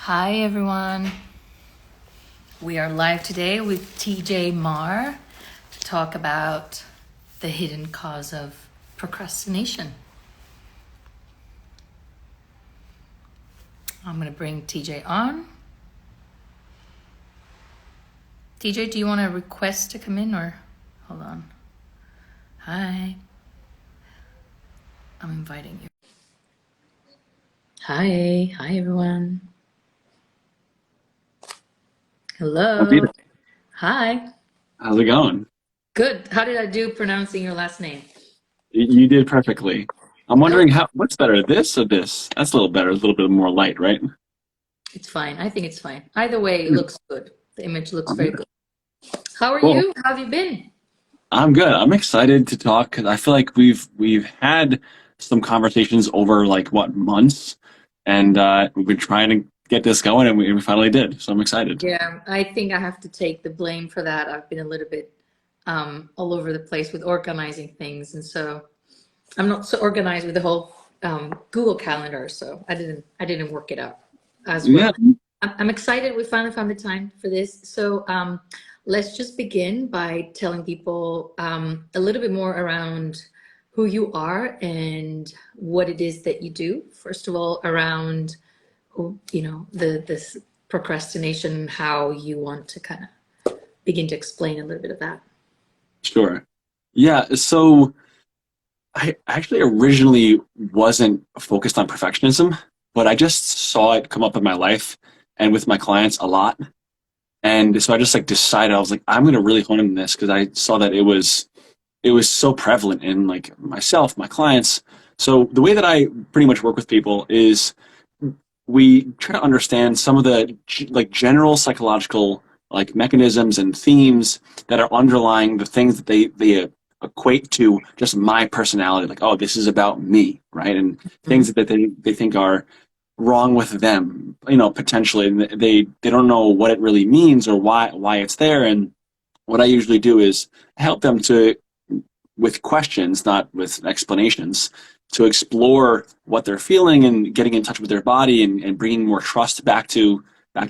Hi everyone. We are live today with TJ Marr to talk about the hidden cause of procrastination. I'm going to bring TJ on. TJ, do you want to request to come in or hold on? Hi. I'm inviting you. Hi everyone. Hello. Evita, Hi. how's it going? Good. How did I do pronouncing your last name? You did perfectly. I'm Oh, wondering what's better, this or this? That's a little better, a little bit more light, right? it's fine. I think it's fine. Either way, it Hmm, looks good. The image looks I'm very good. good. How are Cool. you? How have you been? I'm good. I'm excited to talk because I feel like we've had some conversations over like what months, and we've been trying to get this going, and we finally did. So I'm excited. Yeah, I think I have to take the blame for that. I've been a little bit all over the place with organizing things, and so I'm not so organized with the whole Google Calendar. So I didn't work it out as Yeah, well. I'm excited. We finally found the time for this. So let's just begin by telling people a little bit more around who you are and what it is that you do. First of all, around this procrastination, how you want to kind of begin to explain a little bit of that. sure. Yeah. So I actually originally wasn't focused on perfectionism, but I just saw it come up in my life and with my clients a lot. And so I just like decided I was like, I'm gonna really hone in this because I saw that it was so prevalent in like myself, my clients. So the way that I pretty much work with people is we try to understand some of the like general psychological like mechanisms and themes that are underlying the things that they equate to just my personality, like, oh, this is about me, right? And Mhm. things that they think are wrong with them, potentially, and they don't know what it really means or why it's there. And what I usually do is help them to, with questions, not with explanations, to explore what they're feeling and getting in touch with their body, and bringing more trust back to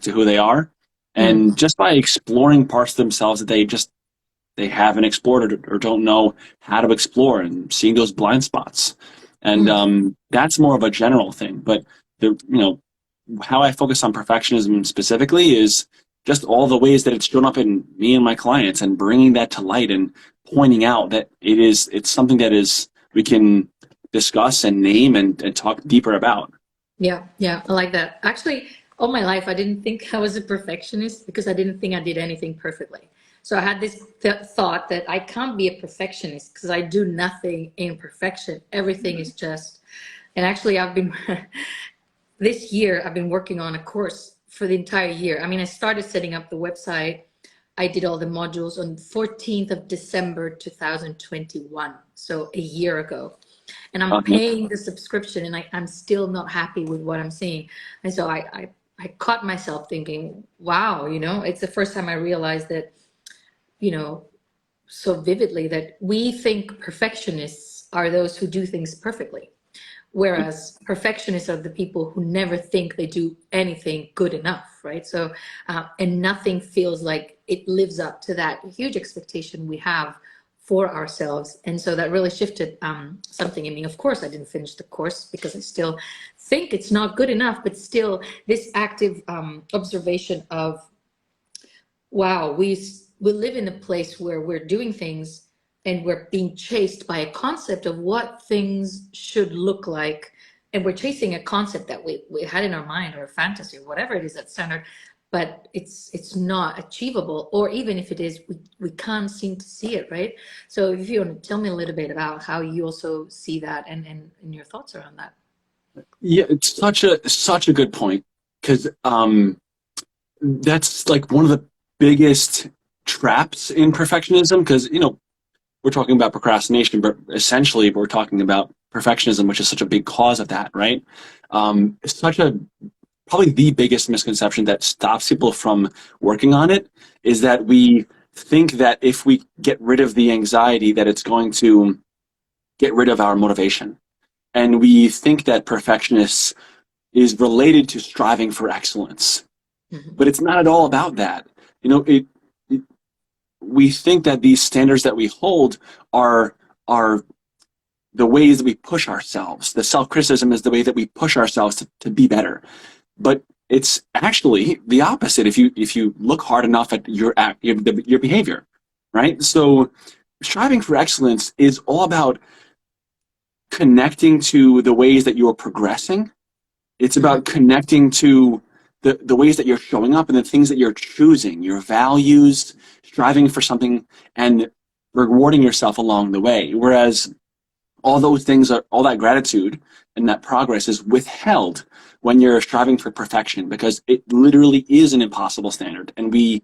who they are. Mm. And just by exploring parts of themselves that they haven't explored, or don't know how to explore, and seeing those blind spots. And Mm. that's more of a general thing. But how I focus on perfectionism specifically is just all the ways that it's shown up in me and my clients, and bringing that to light and pointing out that it's something that is we can discuss and name, and talk deeper about. Yeah, I like that. Actually, all my life, I didn't think I was a perfectionist because I didn't think I did anything perfectly. So I had this thought that I can't be a perfectionist because I do nothing in perfection. Everything is just, and actually, this year, I've been working on a course for the entire year. I mean, I started setting up the website. I did all the modules on 14th of December 2021, so a year ago. And I'm Um, paying the subscription, and I'm still not happy with what I'm seeing. And so I caught myself thinking, wow, it's the first time I realized that, you know, so vividly, that we think perfectionists are those who do things perfectly. Whereas perfectionists are the people who never think they do anything good enough, right? So, and nothing feels like it lives up to that huge expectation we have for ourselves. And so that really shifted something in me. Of course, I didn't finish the course because I still think it's not good enough, but still this active observation of, wow, we live in a place where we're doing things and we're being chased by a concept of what things should look like, and we're chasing a concept that we had in our mind, or a fantasy, or whatever it is that's standard, but it's not achievable, or even if it is, we can't seem to see it, right? So if you want to tell me a little bit about how you also see that, and your thoughts around that. yeah, it's such a good point, because that's like one of the biggest traps in perfectionism, because we're talking about procrastination, but essentially we're talking about perfectionism, which is such a big cause of that, right? It's such a probably the biggest misconception that stops people from working on it is that we think that if we get rid of the anxiety, that it's going to get rid of our motivation. And we think that perfectionists is related to striving for excellence, Mhm. but it's not at all about that. You know, it we think that these standards that we hold are the ways that we push ourselves. The self criticism is the way that we push ourselves to be better. But it's actually the opposite if you look hard enough at your behavior, right? So striving for excellence is all about connecting to the ways that you're progressing. It's Mhm. about connecting to the ways that you're showing up and the things that you're choosing, your values, striving for something, and rewarding yourself along the way. Whereas all those things are all that gratitude and that progress is withheld when you're striving for perfection, because it literally is an impossible standard, and we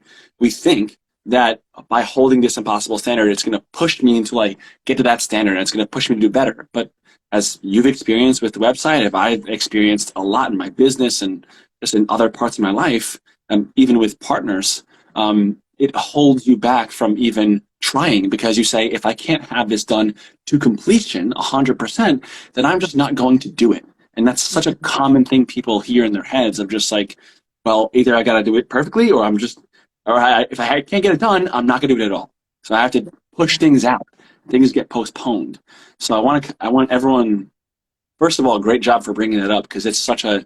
think that by holding this impossible standard it's going to push me until I get to that standard and it's going to push me to do better. But as you've experienced with the website, if I've experienced a lot in my business and just in other parts of my life, even with partners, it holds you back from even trying, because you say, if I can't have this done to completion 100%, then I'm just not going to do it. And that's such a common thing people hear in their heads of just like, well, either I got to do it perfectly or if I can't get it done, I'm not going to do it at all. So I have to push things out. Things get postponed. So I want everyone, first of all, great job for bringing it up, because it's such a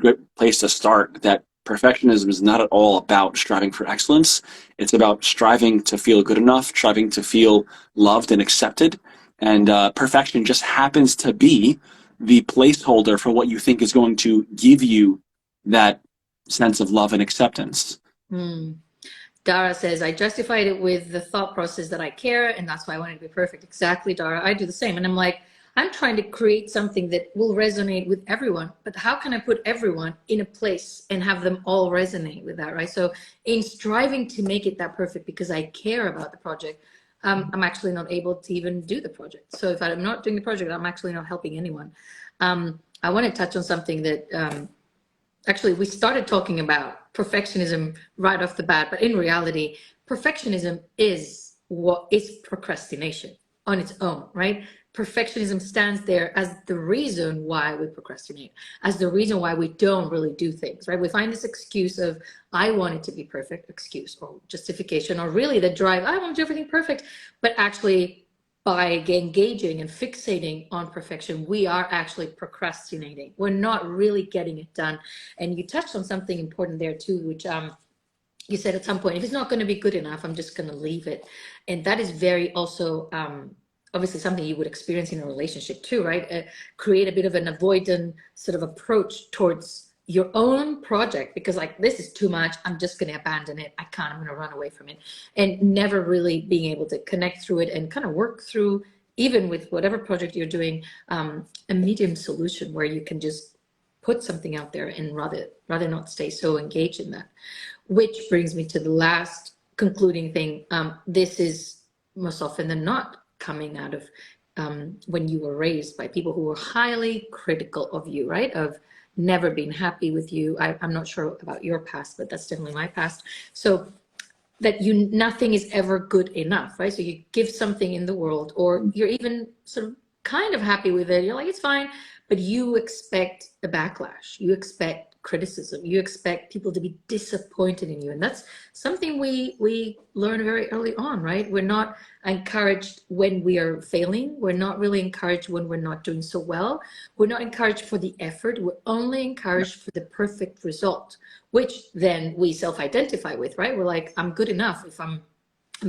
great place to start, that perfectionism is not at all about striving for excellence. It's about striving to feel good enough, striving to feel loved and accepted. And perfection just happens to be the placeholder for what you think is going to give you that sense of love and acceptance. Mm. Dara says, I justified it with the thought process that I care, and that's why I wanted to be perfect. Exactly, Dara. I do the same. And I'm like, I'm trying to create something that will resonate with everyone, but how can I put everyone in a place and have them all resonate with that, right? So in striving to make it that perfect because I care about the project, I'm actually not able to even do the project. So if I'm not doing the project, I'm actually not helping anyone. I want to touch on something that actually we started talking about perfectionism right off the bat, but in reality perfectionism is what is procrastination on its own, right? Perfectionism stands there as the reason why we procrastinate, as the reason why we don't really do things, right? We find this excuse of I want it to be perfect, excuse or justification, or really the drive, I want to do everything perfect. But actually by engaging and fixating on perfection, we are actually procrastinating. We're not really getting it done. And you touched on something important there too, which you said at some point, if it's not going to be good enough, I'm just going to leave it. And that is very also obviously something you would experience in a relationship too, right? Create a bit of an avoidant sort of approach towards your own project, because like, this is too much, I'm just going to abandon it, I can't, I'm going to run away from it, and never really being able to connect through it and kind of work through, even with whatever project you're doing, a medium solution where you can just put something out there and rather not stay so engaged in that. Which brings me to the last concluding thing. This is most often than not coming out of when you were raised by people who were highly critical of you, right? Of never being happy with you. I'm not sure about your past, but that's definitely my past. So that nothing is ever good enough, right? So you give something in the world, or you're even sort of kind of happy with it, you're like, it's fine, but you expect a backlash, you expect criticism, you expect people to be disappointed in you. And that's something we learn very early on, right? We're not encouraged when we are failing, we're not really encouraged when we're not doing so well, we're not encouraged for the effort, we're only encouraged for the perfect result, which then we self-identify with, right? We're like, I'm good enough if I'm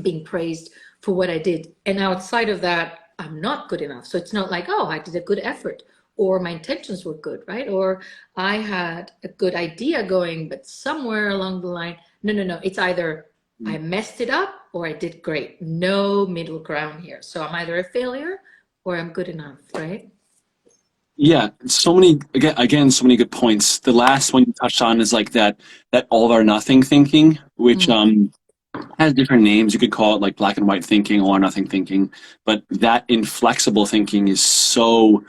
being praised for what I did. And outside of that, I'm not good enough. So it's not like, oh, I did a good effort, or my intentions were good, right? Or I had a good idea going, but somewhere along the line, no, no, no. It's either I messed it up or I did great. No middle ground here. So I'm either a failure or I'm good enough, right? Yeah, so many again, so many good points. The last one you touched on is like that all or nothing thinking, which Mm. has different names. You could call it like black and white thinking, all or nothing thinking. But that inflexible thinking is so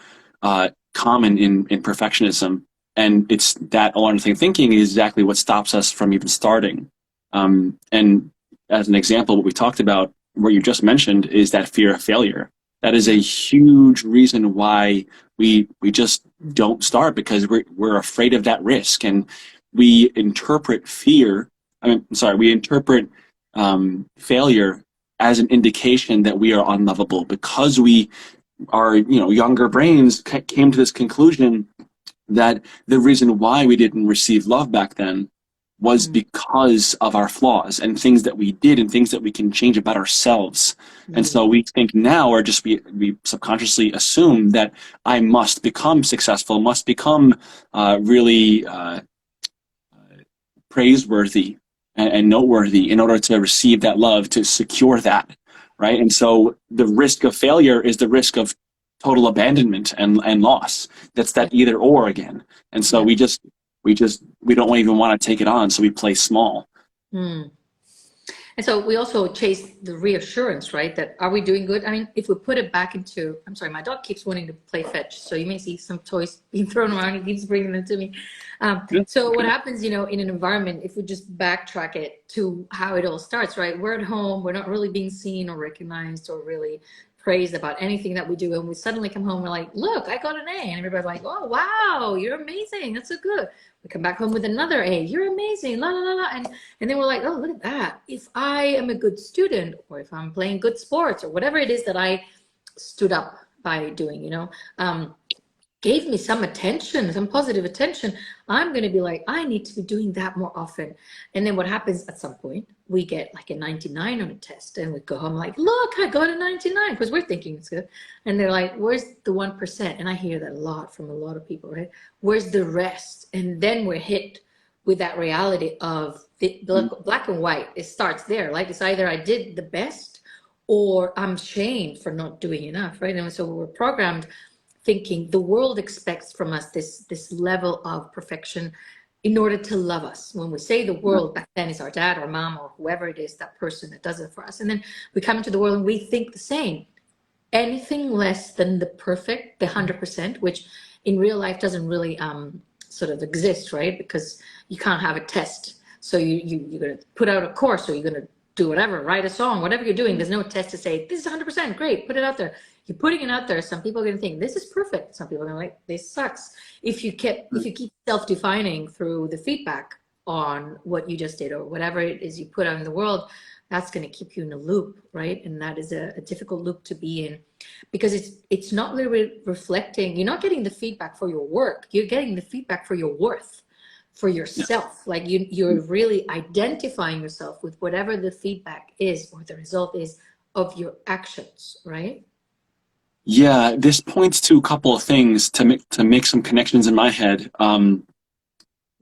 common in perfectionism, and it's that all or nothing thinking is exactly what stops us from even starting. And as an example, what we talked about, what you just mentioned, is that fear of failure. That is a huge reason why we just don't start, because we're afraid of that risk, and we interpret fear. I mean, sorry, we interpret failure as an indication that we are unlovable, because we our younger brains came to this conclusion that the reason why we didn't receive love back then was Mm. because of our flaws and things that we did and things that we can change about ourselves. And Mm. so we think now, or just we subconsciously assume that I must become successful, must become really praiseworthy and noteworthy in order to receive that love, to secure that, right? And so the risk of failure is the risk of total abandonment and loss. That's Yeah. that either or again. And so Yeah. we don't even want to take it on, so we play small. Mm. And so we also chase the reassurance, right? That are we doing good? I mean, if we put it back into, I'm sorry, my dog keeps wanting to play fetch. So you may see some toys being thrown around. He keeps bringing them to me. Yeah, So what okay. happens, in an environment, if we just backtrack it to how it all starts, right? We're at home. We're not really being seen or recognized or really praised about anything that we do. And we suddenly come home, we're like, look, I got an A. And everybody's like, oh, wow, you're amazing. That's so good. We come back home with another A. You're amazing. La, la, la, la. And then we're like, oh, look at that. If I am a good student, or if I'm playing good sports, or whatever it is that I stood up by doing, gave me some attention, some positive attention, I'm going to be like, I need to be doing that more often. And then what happens at some point, we get like a 99 on a test, and we go home like, look, I got a 99, because we're thinking it's good. And they're like, where's the 1%? And I hear that a lot from a lot of people, right? Where's the rest? And then we're hit with that reality of the black and white. It starts there. Like, it's either I did the best or I'm shamed for not doing enough, right? And so we're programmed thinking the world expects from us this level of perfection in order to love us. When we say the world, back then is our dad or mom or whoever it is, that person that does it for us. And then we come into the world and we think the same. Anything less than the perfect, the 100%, which in real life doesn't really sort of exist, right? Because you can't have a test. So you're going to put out a course, or you're going to do whatever, write a song, whatever you're doing. There's no test to say, this is 100%, great, put it out there. You're putting it out there. Some people are going to think this is perfect. Some people are going to like, this sucks. If you keep self-defining through the feedback on what you just did or whatever it is you put out in the world, that's going to keep you in a loop, right? And that is a difficult loop to be in, because it's not really reflecting. You're not getting the feedback for your work. You're getting the feedback for your worth, for Yeah. yourself. Like you're really identifying yourself with whatever the feedback is or the result is of your actions, right? Yeah, this points to a couple of things to make some connections in my head.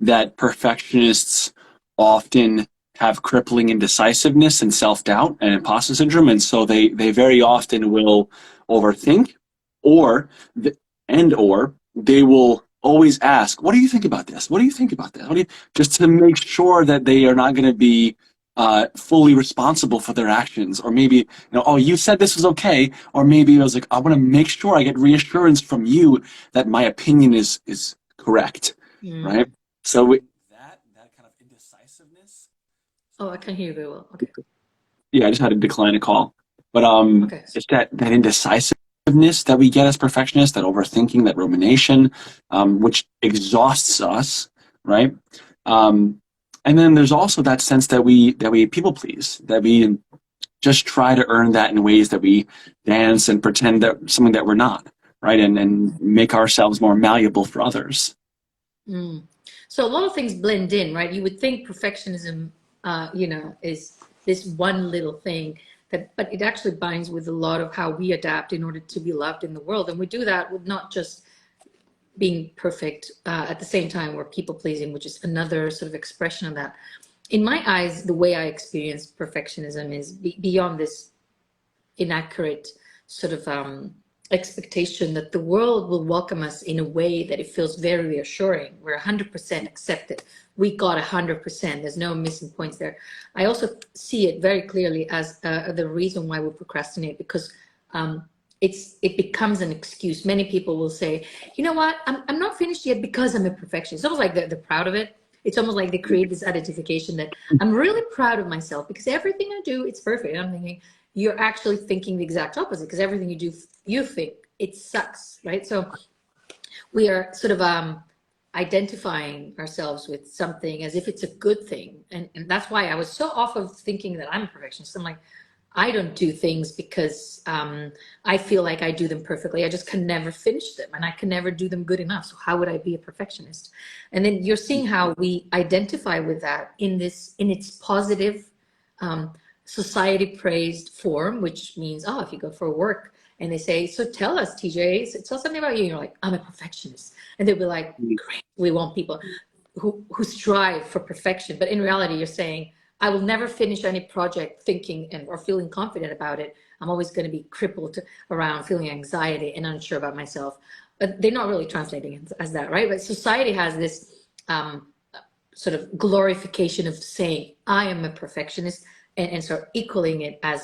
That perfectionists often have crippling indecisiveness and self-doubt and imposter syndrome, and so they very often will overthink, or or they will always ask, what do you think about this, what do you think about this, what do you, just to make sure that they are not going to be fully responsible for their actions. Or maybe, oh, you said this was okay, or maybe I was like, I want to make sure I get reassurance from you that my opinion is correct, right? Mm. So that kind of indecisiveness. Oh, I can hear you very well. Okay. Yeah, I just had to decline a call. But Okay. it's that indecisiveness that we get as perfectionists, that overthinking, that rumination, which exhausts us, right? Um, and then there's also that sense that we people please, that we just try to earn that in ways that we dance and pretend that something that we're not, right? And make ourselves more malleable for others. Mm. So a lot of things blend in, right? You would think perfectionism, is this one little thing but it actually binds with a lot of how we adapt in order to be loved in the world. And we do that with not just being perfect, at the same time we're people pleasing, which is another sort of expression of that. In my eyes, the way I experience perfectionism is beyond this inaccurate sort of expectation that the world will welcome us in a way that it feels very reassuring. We're 100% accepted. We got 100%. There's no missing points there. I also see it very clearly as the reason why we procrastinate, because it becomes an excuse. Many people will say, you know what, I'm not finished yet because I'm a perfectionist. It's almost like they're proud of it. It's almost like they create this identification that I'm really proud of myself because everything I do, it's perfect. And I'm thinking, you're actually thinking the exact opposite, because everything you do, you think it sucks, right? So we are sort of identifying ourselves with something as if it's a good thing. And that's why I was so off of thinking that I'm a perfectionist. I'm like, I don't do things because I feel like I do them perfectly. I just can never finish them and I can never do them good enough. So how would I be a perfectionist? And then you're seeing how we identify with that in its positive, um, society praised form, which means, oh, if you go for work and they say, so tell us, TJ, tell something about you. And you're like, I'm a perfectionist. And they'll be like, great, we want people who strive for perfection. But in reality, you're saying, I will never finish any project thinking or feeling confident about it. I'm always going to be crippled around feeling anxiety and unsure about myself. But they're not really translating it as that, right? But society has this sort of glorification of saying, I am a perfectionist, and sort of equaling it as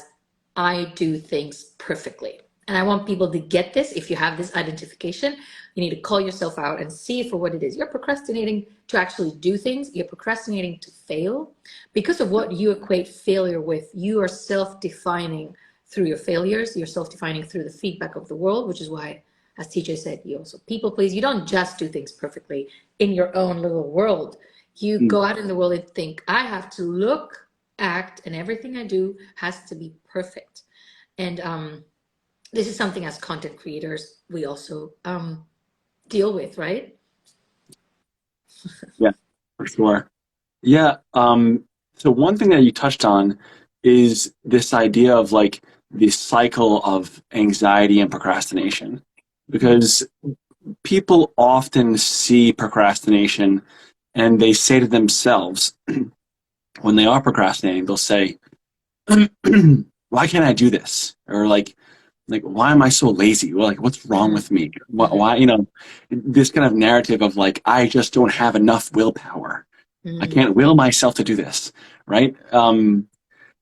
I do things perfectly. And I want people to get this. If you have this identification, you need to call yourself out and see it for what it is. You're procrastinating to actually do things. You're procrastinating to fail. Because of what you equate failure with, you are self-defining through your failures. You're self-defining through the feedback of the world, which is why, as TJ said, you also people please. You don't just do things perfectly in your own little world. You Mm. go out in the world and think, I have to look, act, and everything I do has to be perfect. And this is something as content creators we also deal with, right? Yeah, for sure. Yeah. So one thing that you touched on is this idea of like the cycle of anxiety and procrastination, because people often see procrastination and they say to themselves when they are procrastinating, they'll say, "Why can't I do this?" Or like why am I so lazy? Well, like what's wrong Mm-hmm. with me? Mm-hmm. Why, this kind of narrative of like I just don't have enough willpower. I Mm-hmm. can't will myself to do this, right?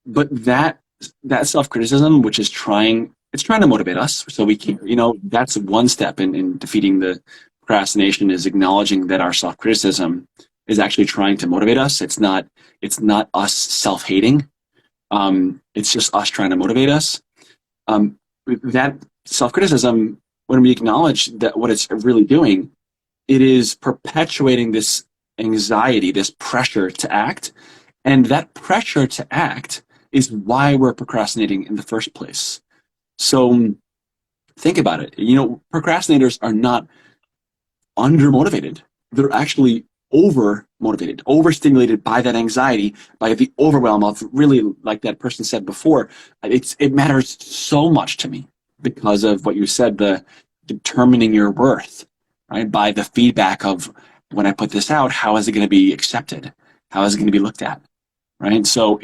But that self criticism, which is it's trying to motivate us, so we can, that's one step in defeating the procrastination is acknowledging that our self criticism is actually trying to motivate us. It's not us self hating. It's just us trying to motivate us. That self criticism, when we acknowledge that what it's really doing, it is perpetuating this anxiety, this pressure to act. And that pressure to act is why we're procrastinating in the first place. So think about it. Procrastinators are not undermotivated. They're actually over motivated, overstimulated by that anxiety, by the overwhelm of really, like that person said before, it matters so much to me because of what you said, the determining your worth, right? By the feedback of when I put this out, how is it going to be accepted? How is it going to be looked at? Right. So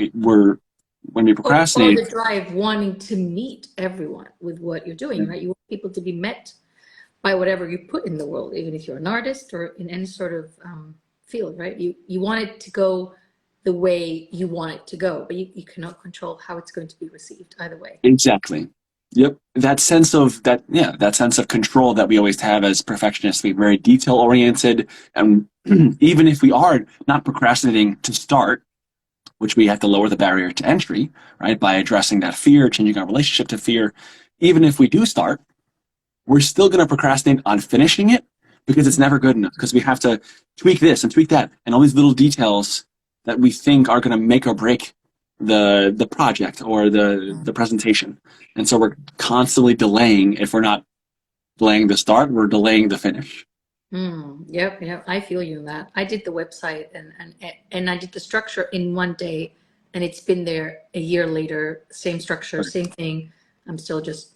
when we Or procrastinate, the drive wanting to meet everyone with what you're doing, right? You want people to be met by whatever you put in the world, even if you're an artist or in any sort of field, right? You want it to go the way you want it to go, but you cannot control how it's going to be received either way. exactly. Yep. That sense of control that we always have as perfectionists. We're very detail oriented. And even if we are not procrastinating to start, which we have to lower the barrier to entry, right? By addressing that fear, changing our relationship to fear. Even if we do start, we're still going to procrastinate on finishing it because it's never good enough, because we have to tweak this and tweak that and all these little details that we think are going to make or break the project or the presentation. And so we're constantly delaying. If we're not delaying the start, we're delaying the finish. Yep, yep. I feel you in that. I did the website and I did the structure in one day, and it's been there a year later. Same structure, Right. same thing. I'm still just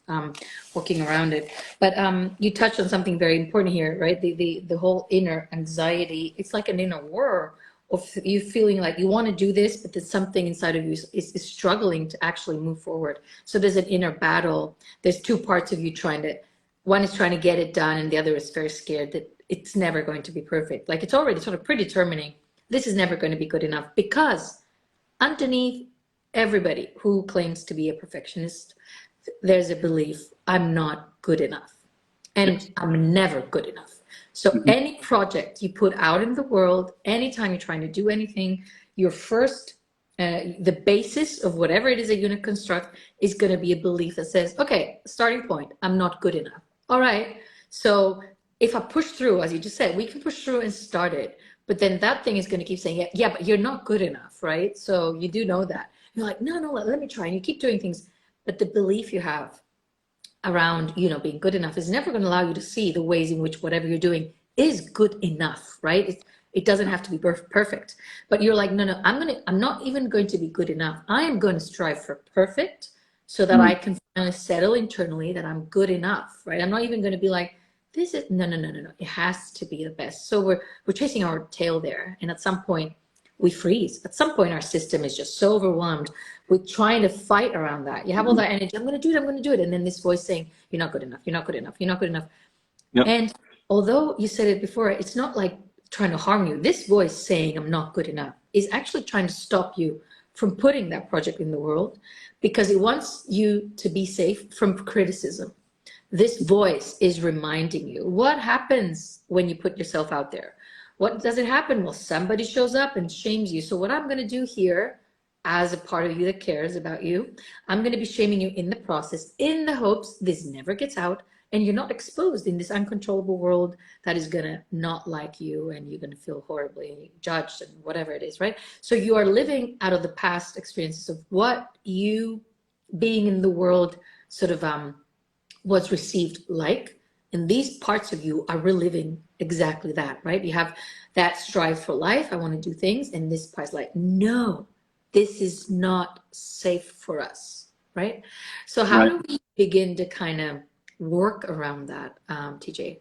working around it. But you touched on something very important here, right? The whole inner anxiety. It's like an inner war of you feeling like you want to do this, but there's something inside of you is struggling to actually move forward. So there's an inner battle. There's two parts of you trying to. One is trying to get it done, and the other is very scared that it's never going to be perfect. Like it's already sort of predetermining this is never going to be good enough, because underneath everybody who claims to be a perfectionist, there's a belief I'm not good enough and Yes. I'm never good enough. So Mhm. any project you put out in the world, anytime you're trying to do anything, your first The basis of whatever it is that you're going to construct is going to be a belief that says, okay, starting point, I'm not good enough. All right. So if I push through, as you just said, we can push through and start it. But then that thing is going to keep saying, yeah, but you're not good enough, right? So you do know that. You're like, no, let me try. And you keep doing things. But the belief you have around, being good enough is never going to allow you to see the ways in which whatever you're doing is good enough, right? It doesn't have to be perfect. But you're like, no, I'm not even going to be good enough. I am going to strive for perfect so that I Mm. can finally settle internally that I'm good enough, right? I'm not even going to be like, this is no. It has to be the best. So we're chasing our tail there. And at some point we freeze. At some point our system is just so overwhelmed with trying to fight around that. You have all that energy. I'm going to do it. I'm going to do it. And then this voice saying, you're not good enough. You're not good enough. You're not good enough. Yep. And although you said it before, it's not like trying to harm you. This voice saying I'm not good enough is actually trying to stop you from putting that project in the world because it wants you to be safe from criticism. This voice is reminding you what happens when you put yourself out there. What does it happen? Well, somebody shows up and shames you. So what I'm going to do here as a part of you that cares about you, I'm going to be shaming you in the process in the hopes this never gets out and you're not exposed in this uncontrollable world that is going to not like you and you're going to feel horribly judged and whatever it is, right? So you are living out of the past experiences of what you being in the world sort of was received like, and these parts of you are reliving exactly that, right? You have that strive for life, I want to do things, and this part's like, no, this is not safe for us, right? So how Right. do we begin to kind of work around that, TJ?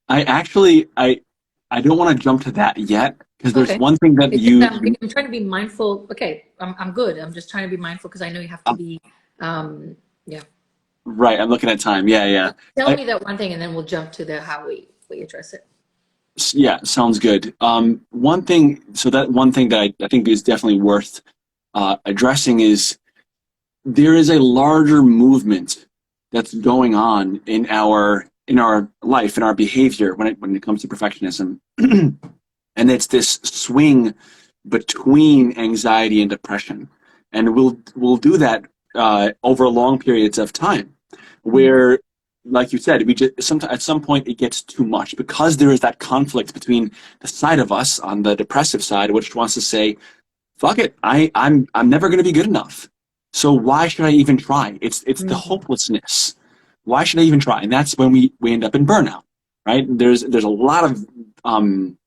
I don't want to jump to that yet because there's Okay. one thing that It's just, you I'm trying to be mindful. Okay, I'm good. I'm just trying to be mindful because I know you have to be, yeah. right. I'm looking at time. Yeah, yeah. Tell I, me that one thing and then we'll jump to the how we address it. yeah, sounds good. One thing. So that one thing that I think is definitely worth addressing is there is a larger movement that's going on in our life, in our behavior when it comes to perfectionism, and it's this swing between anxiety and depression, and we'll do that over long periods of time, Mm, where, like you said, we just sometimes at some point it gets too much because there is that conflict between the side of us on the depressive side, which wants to say, "Fuck it, I'm never going to be good enough. So why should I even try?" It's the mm, hopelessness. Why should I even try? And that's when we end up in burnout, right? There's a lot of um,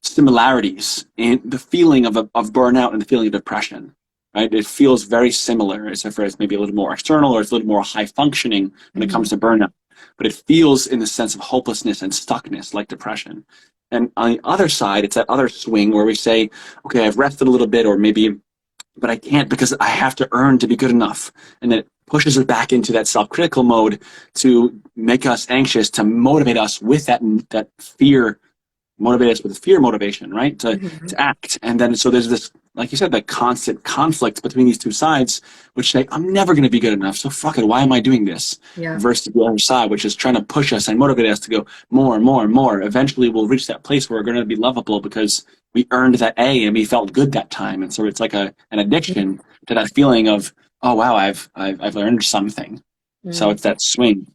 similarities in the feeling of burnout and the feeling of depression, right? It feels very similar, except for it's maybe a little more external or it's a little more high functioning when it mhm, comes to burnout. But it feels in the sense of hopelessness and stuckness like depression. And on the other side, it's that other swing where we say, okay, I've rested a little bit, or maybe, but I can't because I have to earn to be good enough. And then it pushes us back into that self-critical mode to make us anxious, to motivate us with that fear, motivate us with fear motivation, right? mhm. To act. And then so there's this, like you said, that constant conflict between these two sides, which say, I'm never going to be good enough. So fuck it. Why am I doing this? Yeah. Versus the other side, which is trying to push us and motivate us to go more and more and more. Eventually we'll reach that place where we're going to be lovable because we earned that A and we felt good that time. And so it's like an addiction to that feeling of, oh wow, I've learned something. So Mm. it's that swing.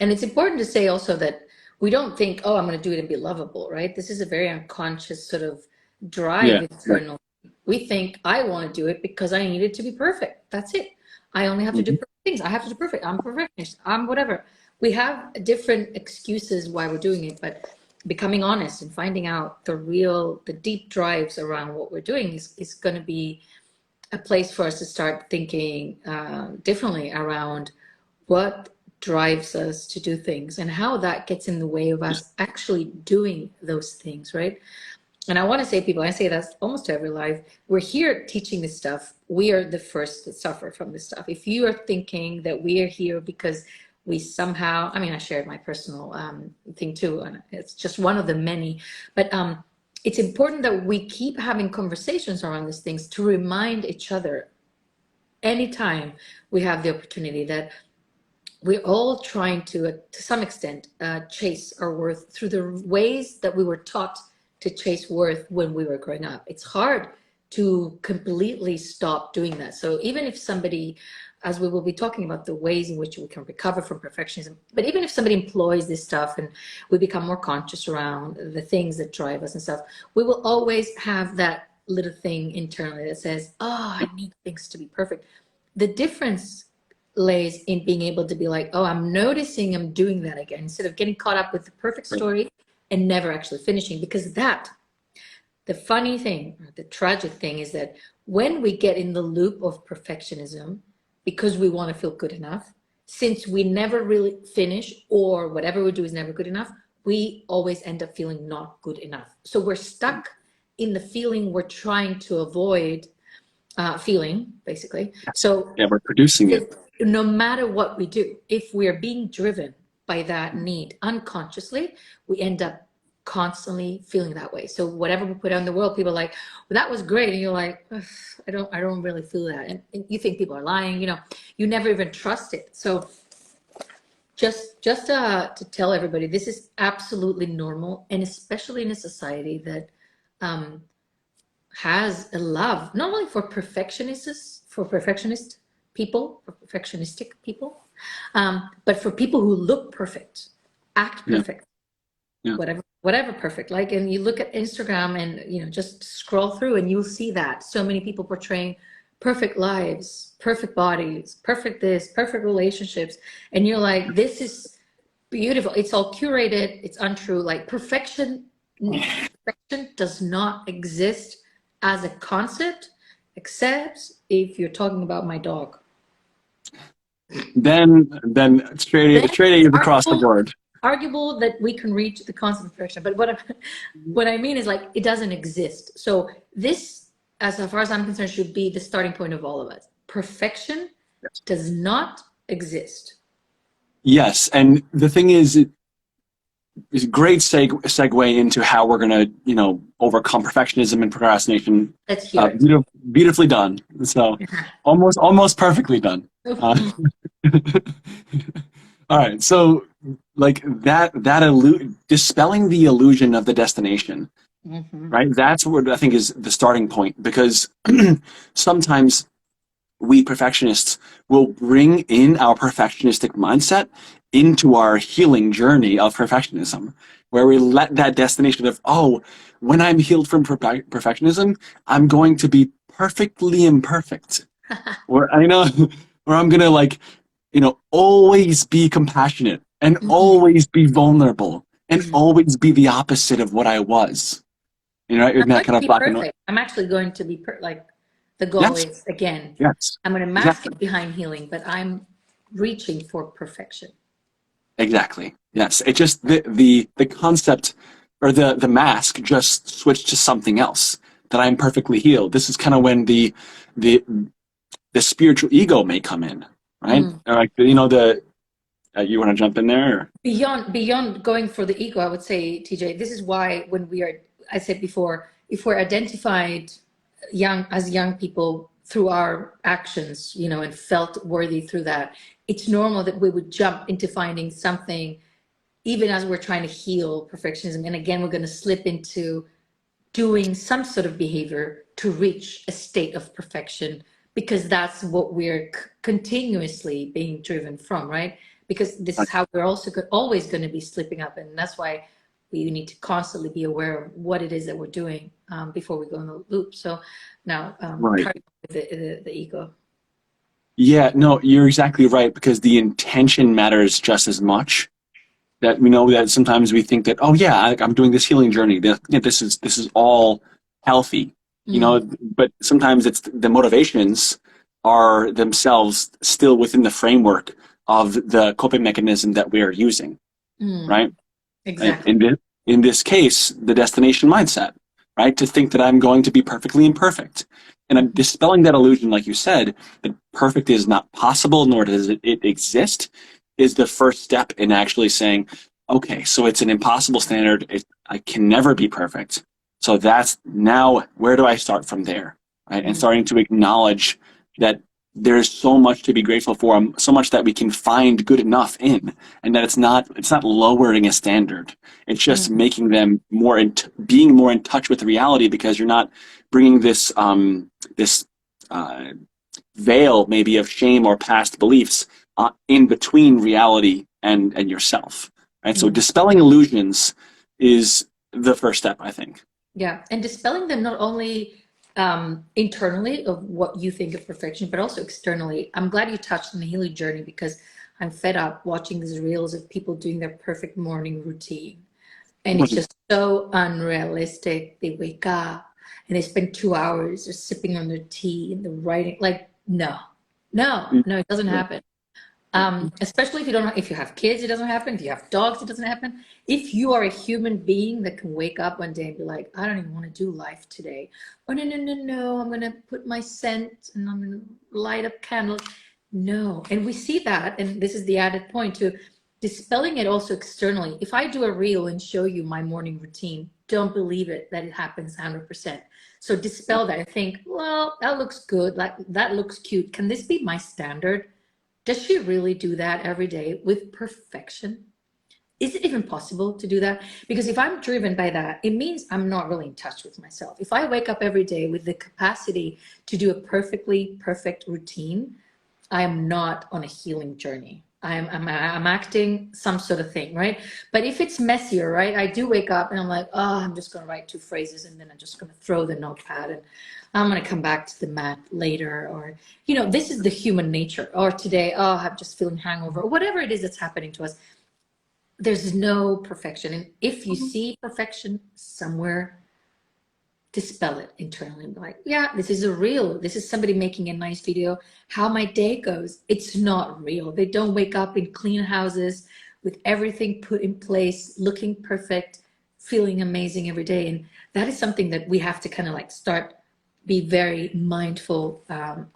And it's important to say also that we don't think, oh, I'm going to do it and be lovable, right? This is a very unconscious sort of drive Yeah. Right. internal. We think I want to do it because I need it to be perfect. That's it. I only have to do Mm-hmm. perfect things. I have to do perfect. I'm a perfectionist. I'm whatever. We have different excuses why we're doing it, but becoming honest and finding out the deep drives around what we're doing is going to be a place for us to start thinking differently around what drives us to do things and how that gets in the way of us actually doing those things, right? And I want to say, people, I say that almost to every life, we're here teaching this stuff. We are the first to suffer from this stuff. If you are thinking that we are here because we somehow, I mean, I shared my personal thing too, and it's just one of the many, but it's important that we keep having conversations around these things to remind each other anytime we have the opportunity that we're all trying to some extent, chase our worth through the ways that we were taught to chase worth when we were growing up. It's hard to completely stop doing that. So even if somebody, as we will be talking about the ways in which we can recover from perfectionism, but even if somebody employs this stuff and we become more conscious around the things that drive us and stuff, we will always have that little thing internally that says, oh, I need things to be perfect. The difference lays in being able to be like, oh, I'm noticing I'm doing that again, instead of getting caught up with the perfect story and never actually finishing. Because that, the funny thing, the tragic thing is that when we get in the loop of perfectionism, because we want to feel good enough, since we never really finish, or whatever we do is never good enough, we always end up feeling not good enough. So we're stuck in the feeling we're trying to avoid feeling, basically. So Yeah, we're producing it. no matter what we do, if we're being driven by that need unconsciously, we end up constantly feeling that way. So whatever we put out in the world, people are like, well, that was great. And you're like, I don't really feel that. And you think people are lying, you never even trust it. So just to tell everybody, this is absolutely normal. And especially in a society that has a love, not only for perfectionistic people, but for people who look perfect, act Yeah, perfect, yeah. whatever perfect. Like, and you look at Instagram and just scroll through and you'll see that so many people portraying perfect lives, perfect bodies, perfect this, perfect relationships, and you're like, this is beautiful. It's all curated. It's untrue. Like perfection does not exist as a concept, except if you're talking about my dog. Then Then straight A's across the arguable, board. arguable that we can reach the concept of perfection. But what I mean is, like, it doesn't exist. So this, as far as I'm concerned, should be the starting point of all of us. Perfection does not exist. Yes, and the thing is, it's a great segue into how we're gonna, overcome perfectionism and procrastination. Let's hear it. Beautifully done. So, almost perfectly done. All right. So, like dispelling the illusion of the destination, right? That's what I think is the starting point, because sometimes we perfectionists will bring in our perfectionistic mindset into our healing journey of perfectionism, where we let that destination of, oh, when I'm healed from perfectionism, I'm going to be perfectly imperfect. Or or I'm gonna always be compassionate and always be vulnerable and always be the opposite of what I was. I'm In that going kind to of be black and white. perfect. I'm actually going to be like, the goal Yes, is, again, yes, I'm going to mask exactly. it behind healing, but I'm reaching for perfection. Exactly. Yes. It just the concept, or the mask, just switched to something else. That I'm perfectly healed. This is kind of when the the spiritual ego may come in, right? Or like the you want to jump in there? Or? Beyond going for the ego, I would say, TJ, this is why when we are, I said before, if we're identified young people through our actions, and felt worthy through that, it's normal that we would jump into finding something, even as we're trying to heal perfectionism. And again, we're going to slip into doing some sort of behavior to reach a state of perfection, because that's what we're continuously being driven from, right? Because this is how we're also always going to be slipping up. And that's why we need to constantly be aware of what it is that we're doing, before we go in the loop. So now, Right. the ego. Yeah. No, you're exactly right, because the intention matters just as much. That we know that sometimes we think that, oh yeah, I'm doing this healing journey. This is all healthy, but sometimes it's the motivations are themselves still within the framework of the coping mechanism that we are using, right? Exactly. In this case, the destination mindset, right? To think that I'm going to be perfectly imperfect. And I'm dispelling that illusion, like you said, that perfect is not possible, nor does it exist, is the first step in actually saying, okay, so it's an impossible standard. I can never be perfect. So that's now, where do I start from there? Right? And starting to acknowledge that there's so much to be grateful for, so much that we can find good enough in, and that it's not lowering a standard. It's just Mm. making them being more in touch with reality, because you're not bringing this uh, veil maybe of shame or past beliefs in between reality and yourself. Right. So Mm. dispelling illusions is the first step, I think. Yeah, and dispelling them not only internally of what you think of perfection, but also externally. I'm glad you touched on the healing journey because I'm fed up watching these reels of people doing their perfect morning routine. And it's just so unrealistic. They wake up and they spend 2 hours just sipping on their tea and the writing. Like, no, no, no, it doesn't happen. Especially if you don't, if you have kids, it doesn't happen. If you have dogs, it doesn't happen. If you are a human being that can wake up one day and be like, I don't even want to do life today. Oh, no, no, no, no. I'm going to put my scent and I'm going to light up candles. No. And we see that. And this is the added point to dispelling it also externally. If I do a reel and show you my morning routine, don't believe it that it happens 100%. So dispel that and think, well, that looks good. Like that looks cute. Can this be my standard? Does she really do that every day with perfection? Is it even possible to do that? Because if I'm driven by that, it means I'm not really in touch with myself. If I wake up every day with the capacity to do a perfectly perfect routine, I am not on a healing journey. I'm acting some sort of thing, right? But if it's messier, right? I do wake up and I'm like, oh, I'm just going to write 2 phrases and then I'm just going to throw the notepad and I'm going to come back to the mat later. Or, this is the human nature. Or today, oh, I'm just feeling hangover or whatever it is that's happening to us. There's no perfection. And if you see perfection somewhere, dispel it internally and be like, yeah, this is somebody making a nice video. How my day goes, it's not real. They don't wake up in clean houses with everything put in place, looking perfect, feeling amazing every day. And that is something that we have to kind of like start be very mindful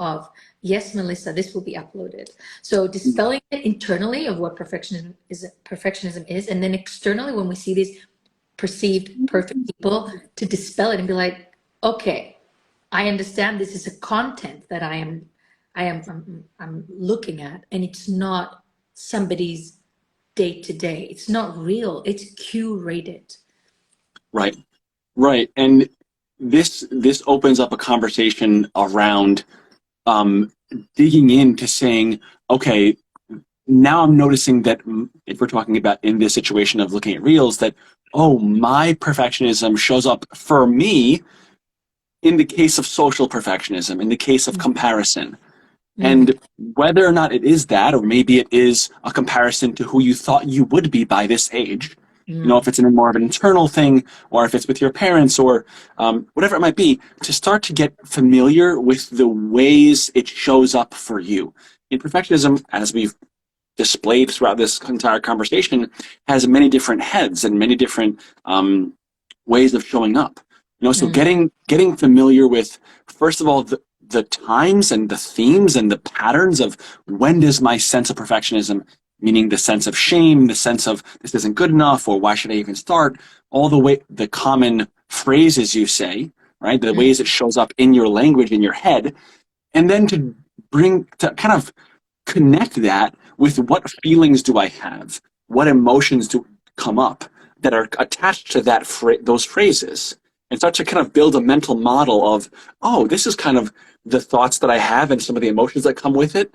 of. Yes, Melissa, this will be uploaded. So dispelling it internally of what perfectionism is, and then externally when we see these perceived perfect people, to dispel it and be like, okay, I understand this is a content that I'm looking at, and it's not somebody's day to day. It's not real. It's curated. Right. Right. And this opens up a conversation around um, digging into saying, okay, now I'm noticing that, if we're talking about in this situation of looking at reels, that, oh, my perfectionism shows up for me in the case of social perfectionism, in the case of comparison. Mm, And whether or not it is that, or maybe it is a comparison to who you thought you would be by this age, mm, if it's more of an internal thing, or if it's with your parents, or whatever it might be, to start to get familiar with the ways it shows up for you. In perfectionism, as we've displayed throughout this entire conversation, has many different heads and many different ways of showing up. So mm, getting familiar with, first of all, the times and the themes and the patterns of when does my sense of perfectionism, meaning the sense of shame, the sense of this isn't good enough, or why should I even start, all the way the common phrases you say, right? The mm, ways it shows up in your language, in your head, and then to kind of connect that with what feelings do I have, what emotions do come up that are attached to those phrases, and start to kind of build a mental model of, oh, this is kind of the thoughts that I have and some of the emotions that come with it,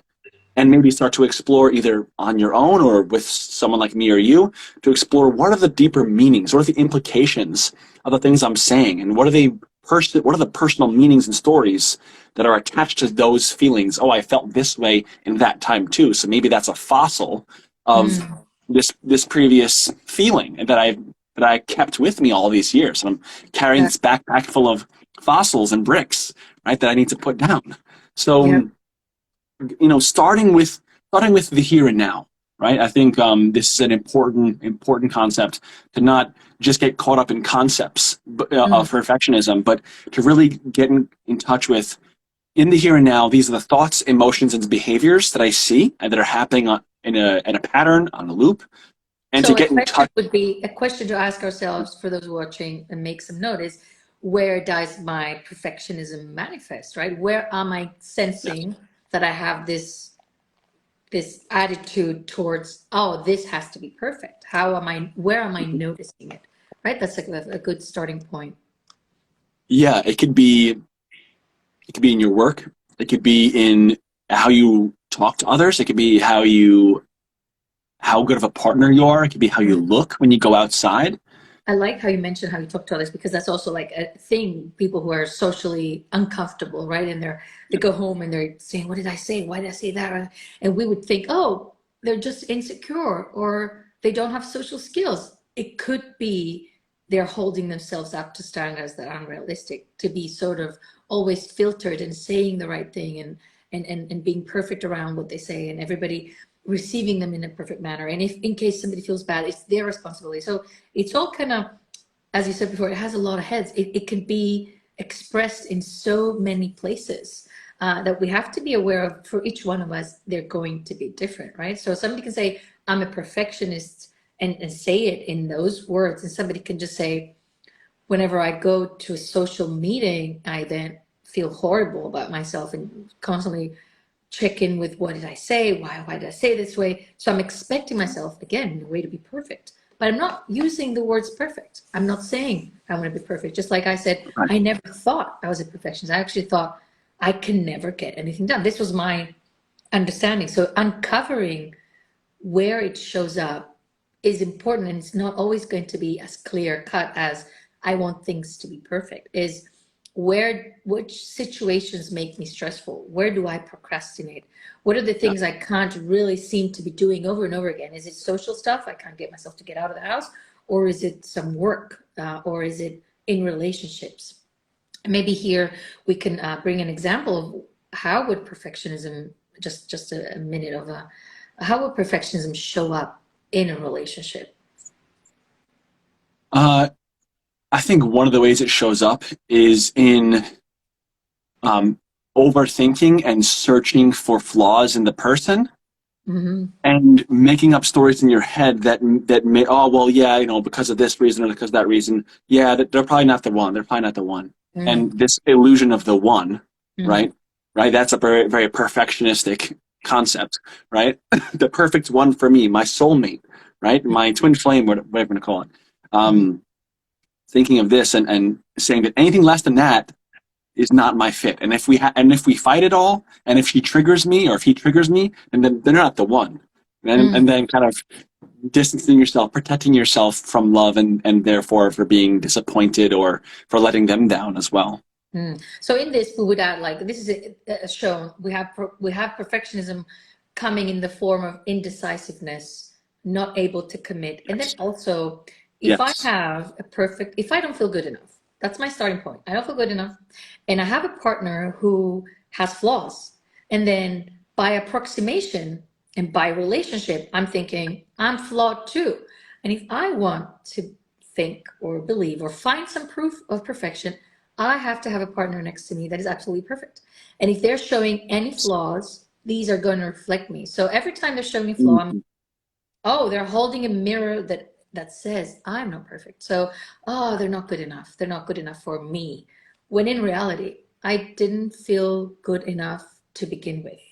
and maybe start to explore either on your own or with someone like me or you, to explore what are the deeper meanings, what are the implications of the things I'm saying, and what are the personal meanings and stories that are attached to those feelings. Oh, I felt this way in that time too. So maybe that's a fossil of mm. this previous feeling that I kept with me all these years. And I'm carrying Yeah, this backpack full of fossils and bricks, right, that I need to put down. yeah. So starting with the here and now, right? I think this is an important concept, to not just get caught up in concepts Mm. of perfectionism, but to really get in touch with, in the here and now, these are the thoughts, emotions, and behaviors that I see and that are happening in a pattern, on a loop, and to So a get in question touch. would be a question to ask ourselves for those watching and make some note is, where does my perfectionism manifest, right? Where am I Yes. sensing that I have this attitude towards, oh, this has to be perfect. Where am I noticing it? Right? That's like a good starting point. Yeah, it could be in your work. It could be in how you talk to others. It could be how good of a partner you are. It could be how you look when you go outside. I like how you mentioned how you talk to others, because that's also like a thing. People who are socially uncomfortable, right? And they go home and they're saying, "What did I say? Why did I say that?" And we would think, "Oh, they're just insecure or they don't have social skills." It could be they're holding themselves up to standards that are unrealistic, to be sort of always filtered and saying the right thing, and being perfect around what they say, and everybody receiving them in a perfect manner. And if in case somebody feels bad, it's their responsibility. So it's all kind of, as you said before, it has a lot of heads. It can be expressed in so many places, that we have to be aware of. For each one of us, they're going to be different, right? So somebody can say, I'm a perfectionist, and say it in those words. And somebody can just say, whenever I go to a social meeting, I then feel horrible about myself and constantly check in with, what did I say? Why did I say this way? So I'm expecting myself, again, in a way, to be perfect. But I'm not using the words perfect. I'm not saying I want to be perfect. Just like I said, Right. I never thought I was a perfectionist. I actually thought I can never get anything done. This was my understanding. So uncovering where it shows up is important, and it's not always going to be as clear cut as I want things to be perfect. Is which situations make me stressful? Where do I procrastinate? What are the Yeah. things I can't really seem to be doing over and over again? Is it social stuff? I can't get myself to get out of the house, or is it some work, or is it in relationships? And maybe here we can bring an example of how would perfectionism, just a minute of how would perfectionism show up in a relationship? Uh, I think one of the ways it shows up is in um, overthinking and searching for flaws in the person, Hmm. and making up stories in your head that may, oh well, yeah, because of this reason or because of that reason, yeah, they're probably not the one. They're probably not the one. Mm-hmm. And this illusion of the one, Mm-hmm. right? Right. That's a very very perfectionistic concept, right? The perfect one for me, my soulmate, right? My twin flame, whatever we're gonna call it. Um, Thinking of this and saying that anything less than that is not my fit. And if we fight it all, and if she triggers me or if he triggers me, and then they're not the one. And Mm-hmm. then kind of distancing yourself, protecting yourself from love, and therefore for being disappointed or for letting them down as well. Mm. So in this, we would add, like, this is shown. We have perfectionism coming in the form of indecisiveness, not able to commit, and then Yes. also, Yes. if I don't feel good enough, that's my starting point. I don't feel good enough, and I have a partner who has flaws, and then by approximation and by relationship, I'm thinking I'm flawed too, and if I want to think or believe or find some proof of perfection, I have to have a partner next to me that is absolutely perfect. And if they're showing any flaws, these are going to reflect me. So every time they're showing a flaw, Mhm. oh, they're holding a mirror that says I'm not perfect. So, oh, they're not good enough. They're not good enough for me. When in reality, I didn't feel good enough to begin with.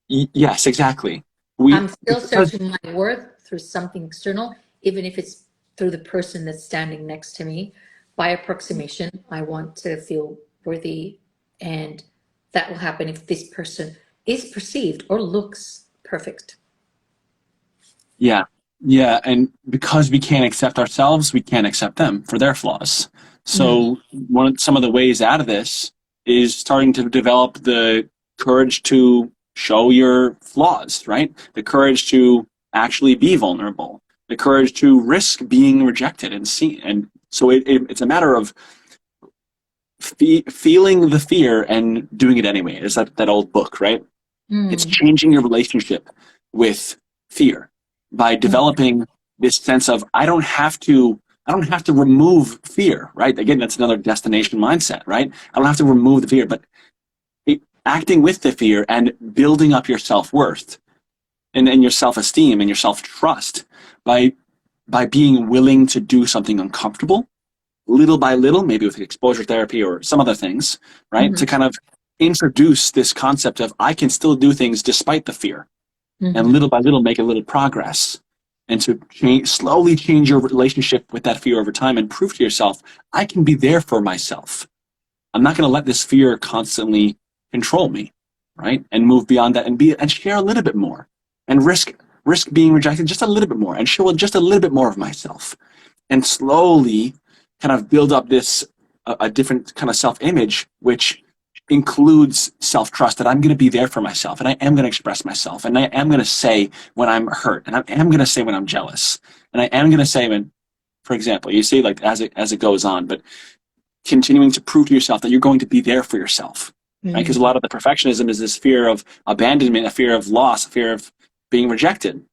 Yes, exactly. We I'm still because searching my worth through something external, even if it's through the person that's standing next to me. By approximation, I want to feel worthy, and that will happen if this person is perceived or looks perfect. yeah, yeah, and because we can't accept ourselves, we can't accept them for their flaws. Mm, So some of the ways out of this is starting to develop the courage to show your flaws, right? The courage to actually be vulnerable, the courage to risk being rejected and see. And so it's a matter of feeling the fear and doing it anyway. It's that old book, right? It's mm, changing your relationship with fear by mm, developing this sense of I don't have to remove fear, right? Again, that's another destination mindset, right? I don't have to remove the fear, but acting with the fear and building up your self-worth and your self-esteem and your self-trust by being willing to do something uncomfortable little by little, maybe with exposure therapy or some other things, right? To mhm. kind of introduce this concept of I can still do things despite the fear, and Mm-hmm. little by little make a little progress, and to slowly change your relationship with that fear over time and prove to yourself, I can be there for myself. I'm not going to let this fear constantly control me, right? And move beyond that and share a little bit more and risk being rejected just a little bit more and show just a little bit more of myself, and slowly kind of build up this a different kind of self-image, which includes self-trust that I'm going to be there for myself, and I am going to express myself, and I am going to say when I'm hurt, and I am going to say when I'm jealous, and I am going to say when, for example, you see, like, as it goes on, but continuing to prove to yourself that you're going to be there for yourself, right? Because a Mm-hmm. lot of the perfectionism is this fear of abandonment, a fear of loss, a fear of being rejected.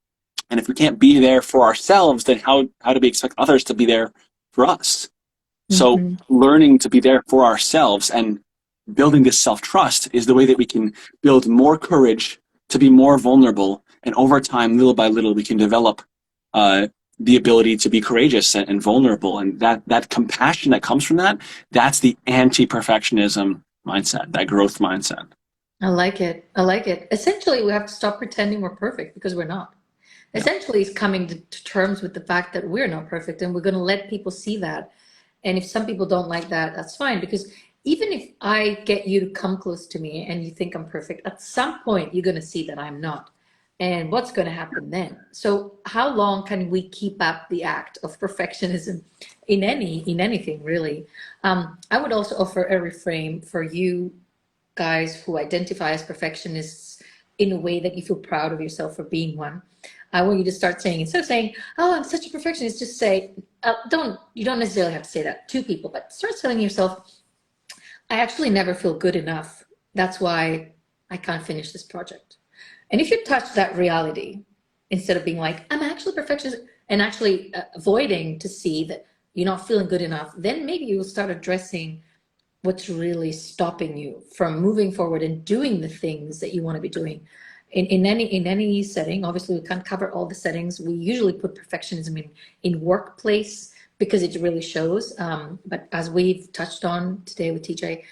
And if we can't be there for ourselves, then how do we expect others to be there for us? So Mm-hmm. learning to be there for ourselves and building this self-trust is the way that we can build more courage to be more vulnerable. And over time, little by little, we can develop the ability to be courageous and vulnerable. And that compassion that comes from that, that's the anti-perfectionism mindset, that growth mindset. I like it. I like it. Essentially, we have to stop pretending we're perfect because we're not. Yeah. Essentially, it's coming to terms with the fact that we're not perfect, and we're going to let people see that. And if some people don't like that, that's fine. Because even if I get you to come close to me and you think I'm perfect, at some point you're going to see that I'm not. And what's going to happen then? So how long can we keep up the act of perfectionism in anything really? I would also offer a reframe for you guys who identify as perfectionists in a way that you feel proud of yourself for being one. I want you to start saying, instead of saying, "Oh, I'm such a perfectionist," just say, you don't necessarily have to say that to people, but start telling yourself, "I actually never feel good enough. That's why I can't finish this project." And if you touch that reality, instead of being like, "I'm actually a perfectionist," and actually avoiding to see that you're not feeling good enough, then maybe you'll start addressing what's really stopping you from moving forward and doing the things that you want to be doing in any setting. Obviously we can't cover all the settings. We usually put perfectionism in workplace because it really shows, but as we've touched on today with TJ,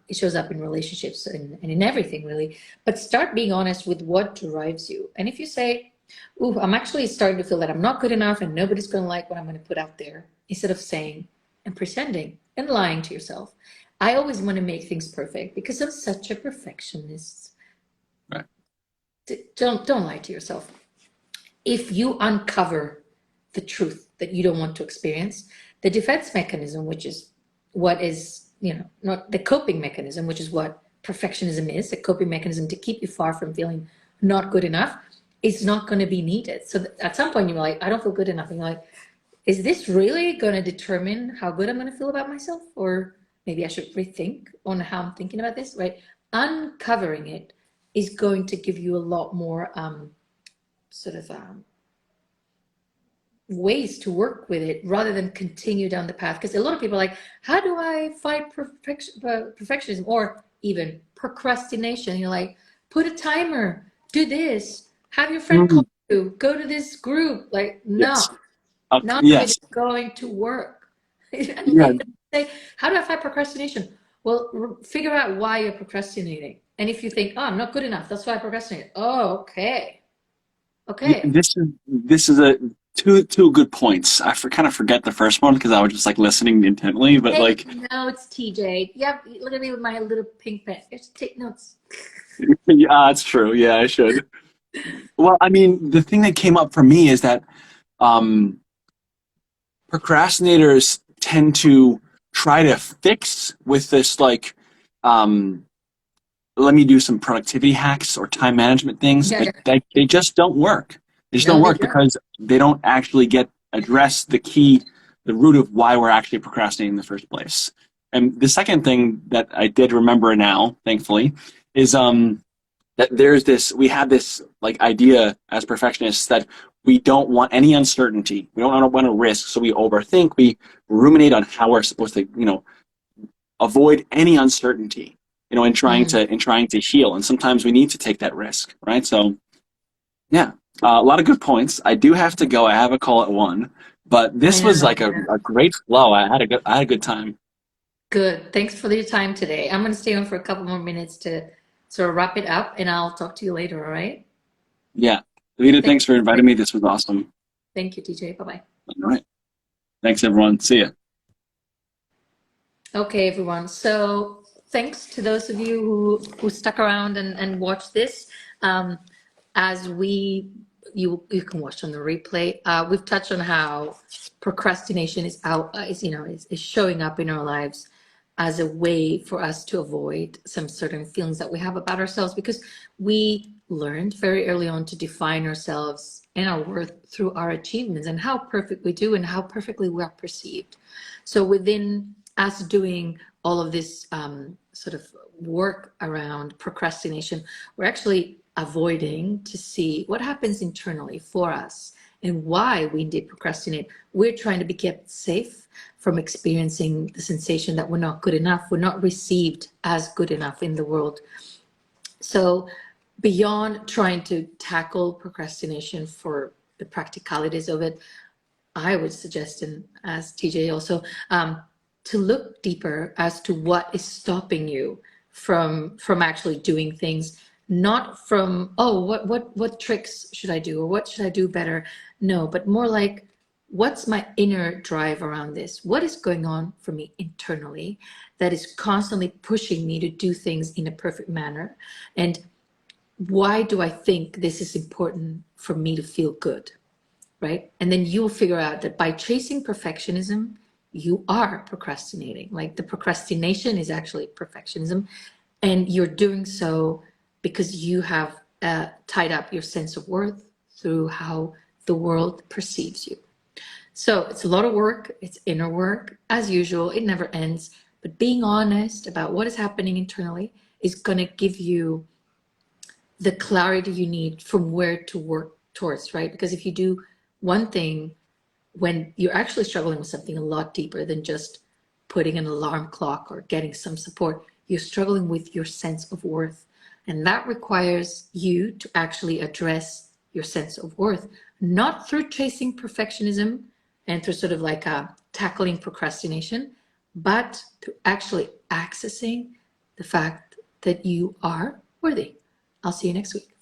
it shows up in relationships and in everything really. But start being honest with what drives you. And if you say, "Ooh, I'm actually starting to feel that I'm not good enough and nobody's going to like what I'm going to put out there," instead of saying and pretending and lying to yourself, "I always want to make things perfect because I'm such a perfectionist." Right. Don't lie to yourself. If you uncover the truth that you don't want to experience, the defense mechanism, which is what is, not the coping mechanism, which is what perfectionism is, a coping mechanism to keep you far from feeling not good enough, is not going to be needed. So at some point you're like, "I don't feel good enough," and you're like, "Is this really going to determine how good I'm going to feel about myself? Or maybe I should rethink on how I'm thinking about this," right? Uncovering it is going to give you a lot more sort of ways to work with it rather than continue down the path. Because a lot of people are like, "How do I fight perfectionism or even procrastination?" You're like, "Put a timer, do this, have your friend call Mm, you, go to this group." Like, no, yes. none of it is Yes. going to work. And Yeah. you say, "How do I fight procrastination?" Well, figure out why you're procrastinating. And if you think, "Oh, I'm not good enough, that's why I procrastinate." Oh, okay. Yeah, Okay. this is a two good points. Kind of forget the first one because I was just like listening intently, but Take like, notes, TJ. Yep, look at me with my little pink pen. Just take notes. yeah, it's true. Yeah, I should. Well, I mean, the thing that came up for me is that um, procrastinators tend to try to fix with this like, um, let me do some productivity hacks or time management things, Yeah, but yeah. they just don't work. They just don't No, they work don't. because they don't actually get address the key, the root of why we're actually procrastinating in the first place. And the second thing that I did remember now, thankfully, is that we have this like idea as perfectionists that we don't want any uncertainty. We don't want to risk, so we overthink. We ruminate on how we're supposed to, avoid any uncertainty, Mm. in trying to heal. And sometimes we need to take that risk, right? So yeah, a lot of good points. I do have to go. I have a call at 1, but I this was know. like a great flow. I had a good time. Good. Thanks for your time today. I'm going to stay on for a couple more minutes to sort of wrap it up, and I'll talk to you later, all right? Yeah. Evita, Thank thanks for you. inviting me. This was awesome. Thank you, TJ. Bye-bye. All right. Thanks, everyone. See ya. Okay, everyone. So thanks to those of you who stuck around and watched this. Um, as we you can watch on the replay. We've touched on how procrastination is out is is showing up in our lives as a way for us to avoid some certain feelings that we have about ourselves, because we learned very early on to define ourselves and our worth through our achievements and how perfect we do and how perfectly we are perceived. So within us doing all of this sort of work around procrastination, we're actually avoiding to see what happens internally for us and why we indeed procrastinate. We're trying to be kept safe from experiencing the sensation that we're not good enough, we're not received as good enough in the world. So beyond trying to tackle procrastination for the practicalities of it, I would suggest, and as TJ also, to look deeper as to what is stopping you from actually doing things, not from, oh, what tricks should I do or what should I do better? No, but more like, what's my inner drive around this? What is going on for me internally that is constantly pushing me to do things in a perfect manner? And why do I think this is important for me to feel good? Right? And then you'll figure out that by chasing perfectionism, you are procrastinating. Like the procrastination is actually perfectionism. And you're doing so because you have tied up your sense of worth through how the world perceives you. So it's a lot of work. It's inner work. As usual, it never ends. But being honest about what is happening internally is going to give you the clarity you need from where to work towards, right? Because if you do one thing when you're actually struggling with something a lot deeper than just putting an alarm clock or getting some support, you're struggling with your sense of worth. And that requires you to actually address your sense of worth, not through chasing perfectionism and through sort of like tackling procrastination, but through actually accessing the fact that you are worthy. I'll see you next week.